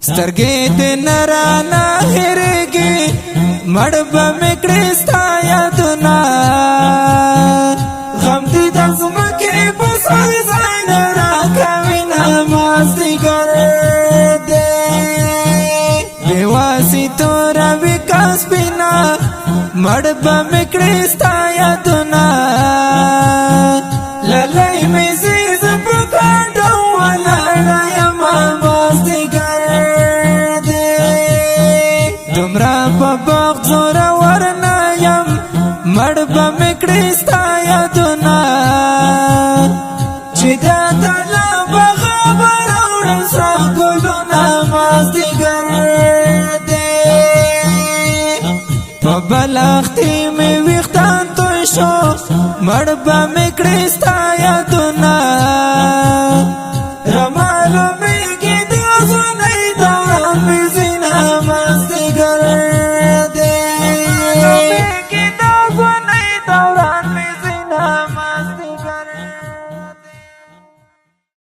سترګې دې نرانا هرګي مړ به مې کړې ستا یادونه غم دې د ځمکې په سر ځای نه راکوي نامازدیګر دی بې واسطو روي کا سپینه مړ به مې کړې ستا یادونه للی مې زیز په کاڼو ولاړه یمه مازدیګر دی دومره په بخت زورور نه یم مړ به مې کړې ستا یادونه چې د طلبه خبره وړم ستا ګلونه مازدیګر دی په بلختې مې ویښتان توی شو مړ به مې کړې ستا یادونه